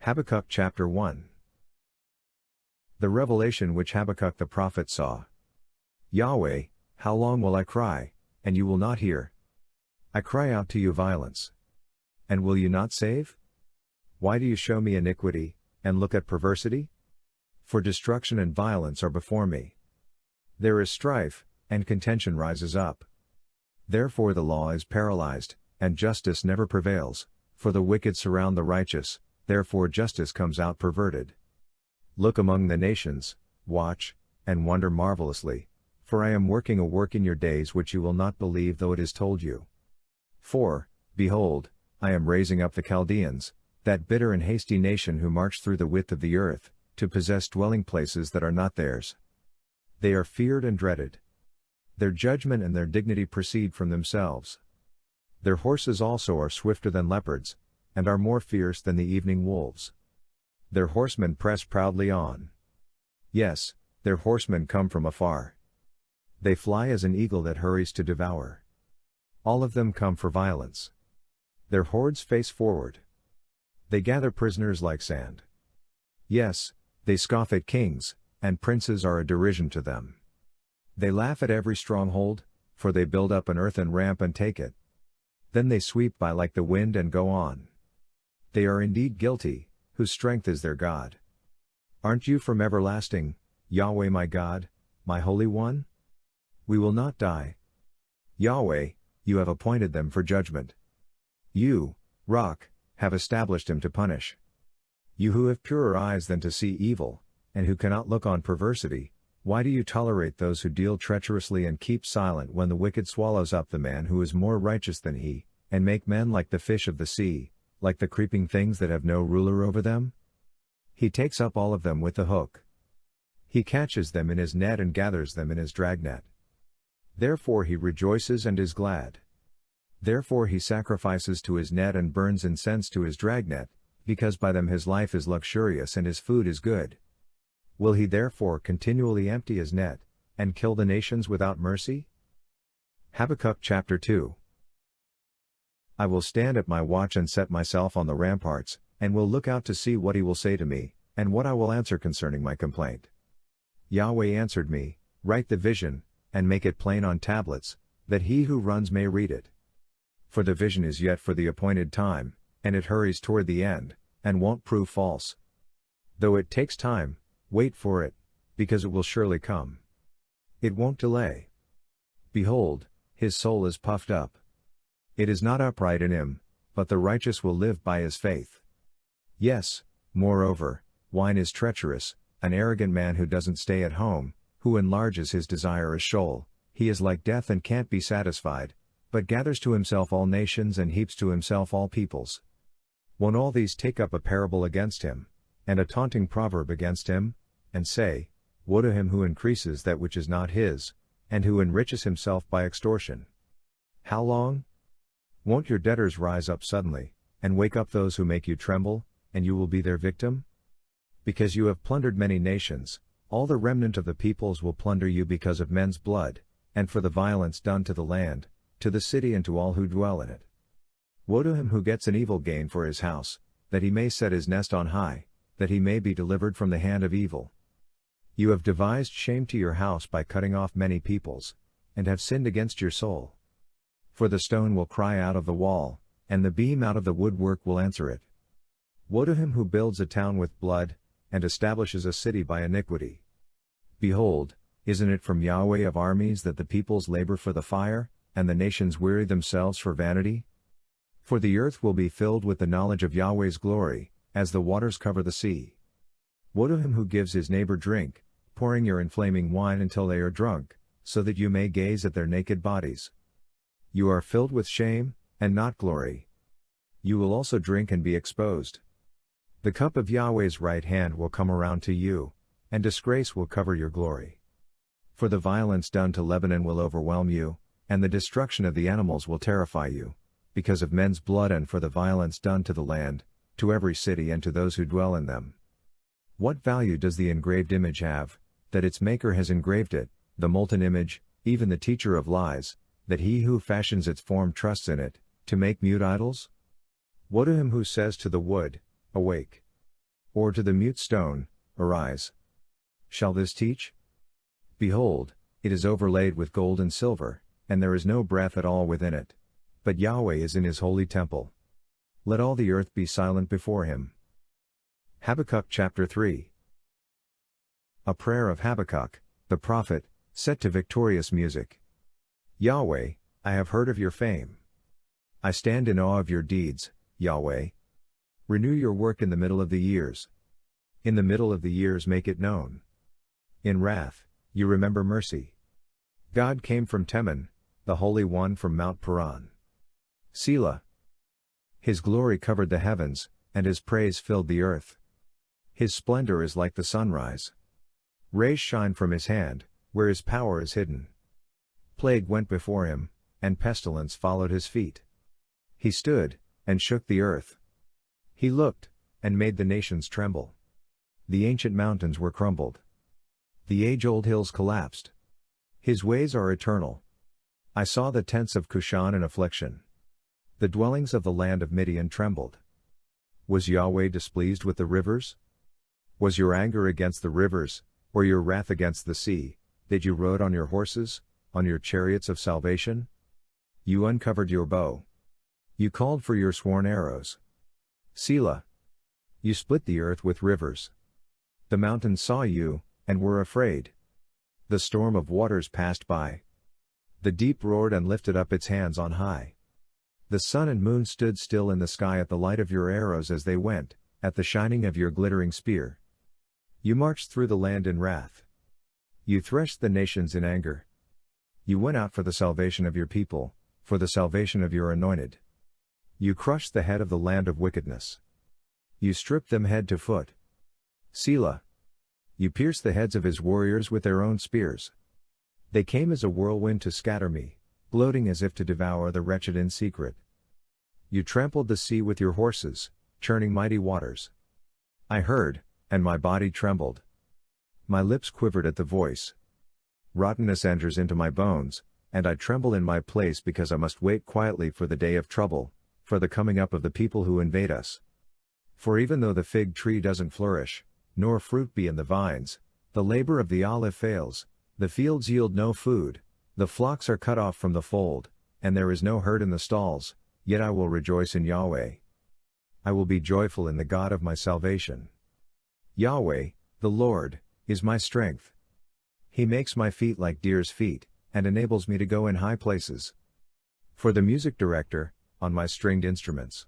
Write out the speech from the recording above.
Habakkuk chapter 1. The revelation which Habakkuk the prophet saw. Yahweh, how long will I cry, and you will not hear? I cry out to you violence. And will you not save? Why do you show me iniquity, and look at perversity? For destruction and violence are before me. There is strife, and contention rises up. Therefore the law is paralyzed, and justice never prevails, for the wicked surround the righteous, therefore justice comes out perverted. Look among the nations, watch, and wonder marvelously, for I am working a work in your days which you will not believe though it is told you. For, behold, I am raising up the Chaldeans, that bitter and hasty nation who march through the width of the earth, to possess dwelling places that are not theirs. They are feared and dreaded. Their judgment and their dignity proceed from themselves. Their horses also are swifter than leopards, and are more fierce than the evening wolves. Their horsemen press proudly on. Yes, their horsemen come from afar. They fly as an eagle that hurries to devour. All of them come for violence. Their hordes face forward. They gather prisoners like sand. Yes, they scoff at kings, and princes are a derision to them. They laugh at every stronghold, for they build up an earthen ramp and take it. Then they sweep by like the wind and go on. They are indeed guilty, whose strength is their God. Aren't you from everlasting, Yahweh my God, my Holy One? We will not die. Yahweh, you have appointed them for judgment. You, Rock, have established him to punish. You who have purer eyes than to see evil, and who cannot look on perversity, why do you tolerate those who deal treacherously and keep silent when the wicked swallows up the man who is more righteous than he, and make men like the fish of the sea, like the creeping things that have no ruler over them? He takes up all of them with the hook. He catches them in his net and gathers them in his dragnet. Therefore he rejoices and is glad. Therefore he sacrifices to his net and burns incense to his dragnet, because by them his life is luxurious and his food is good. Will he therefore continually empty his net, and kill the nations without mercy? Habakkuk chapter 2. I will stand at my watch and set myself on the ramparts, and will look out to see what he will say to me, and what I will answer concerning my complaint. Yahweh answered me, write the vision, and make it plain on tablets, that he who runs may read it. For the vision is yet for the appointed time, and it hurries toward the end, and won't prove false. Though it takes time, wait for it, because it will surely come. It won't delay. Behold, his soul is puffed up. It is not upright in him, but the righteous will live by his faith. Yes, moreover, wine is treacherous, an arrogant man who doesn't stay at home, who enlarges his desire as Sheol, he is like death and can't be satisfied, but gathers to himself all nations and heaps to himself all peoples. Won't all these take up a parable against him, and a taunting proverb against him, and say, woe to him who increases that which is not his, and who enriches himself by extortion? How long? Won't your debtors rise up suddenly, and wake up those who make you tremble, and you will be their victim? Because you have plundered many nations, all the remnant of the peoples will plunder you because of men's blood, and for the violence done to the land, to the city and to all who dwell in it. Woe to him who gets an evil gain for his house, that he may set his nest on high, that he may be delivered from the hand of evil. You have devised shame to your house by cutting off many peoples, and have sinned against your soul. For the stone will cry out of the wall, and the beam out of the woodwork will answer it. Woe to him who builds a town with blood, and establishes a city by iniquity. Behold, isn't it from Yahweh of armies that the peoples labor for the fire, and the nations weary themselves for vanity? For the earth will be filled with the knowledge of Yahweh's glory, as the waters cover the sea. Woe to him who gives his neighbor drink, pouring your inflaming wine until they are drunk, so that you may gaze at their naked bodies. You are filled with shame, and not glory. You will also drink and be exposed. The cup of Yahweh's right hand will come around to you, and disgrace will cover your glory. For the violence done to Lebanon will overwhelm you, and the destruction of the animals will terrify you, because of men's blood and for the violence done to the land, to every city and to those who dwell in them. What value does the engraved image have, that its maker has engraved it, the molten image, even the teacher of lies, that he who fashions its form trusts in it, to make mute idols? Woe to him who says to the wood, awake. Or to the mute stone, Arise. Shall this teach? Behold, it is overlaid with gold and silver, and there is no breath at all within it. But Yahweh is in his holy temple. Let all the earth be silent before him. Habakkuk chapter 3. A prayer of Habakkuk, the prophet, set to victorious music. Yahweh, I have heard of your fame. I stand in awe of your deeds, Yahweh. Renew your work in the middle of the years. In the middle of the years make it known. In wrath, you remember mercy. God came from Teman, the Holy One from Mount Paran. Selah. His glory covered the heavens, and his praise filled the earth. His splendor is like the sunrise. Rays shine from his hand, where his power is hidden. Plague went before him, and pestilence followed his feet. He stood, and shook the earth. He looked, and made the nations tremble. The ancient mountains were crumbled. The age-old hills collapsed. His ways are eternal. I saw the tents of Cushan in affliction. The dwellings of the land of Midian trembled. Was Yahweh displeased with the rivers? Was your anger against the rivers, or your wrath against the sea, that you rode on your horses, on your chariots of salvation? You uncovered your bow. You called for your sworn arrows. Selah. You split the earth with rivers. The mountains saw you, and were afraid. The storm of waters passed by. The deep roared and lifted up its hands on high. The sun and moon stood still in the sky at the light of your arrows as they went, at the shining of your glittering spear. You marched through the land in wrath. You threshed the nations in anger. You went out for the salvation of your people, for the salvation of your anointed. You crushed the head of the land of wickedness. You stripped them head to foot. Selah. You pierced the heads of his warriors with their own spears. They came as a whirlwind to scatter me, gloating as if to devour the wretched in secret. You trampled the sea with your horses, churning mighty waters. I heard, and my body trembled. My lips quivered at the voice. Rottenness enters into my bones, and I tremble in my place because I must wait quietly for the day of trouble, for the coming up of the people who invade us. For even though the fig tree doesn't flourish, nor fruit be in the vines, the labor of the olive fails, the fields yield no food, the flocks are cut off from the fold, and there is no herd in the stalls, yet I will rejoice in Yahweh. I will be joyful in the God of my salvation. Yahweh, the Lord, is my strength. He makes my feet like deer's feet, and enables me to go in high places. For the music director, on my stringed instruments.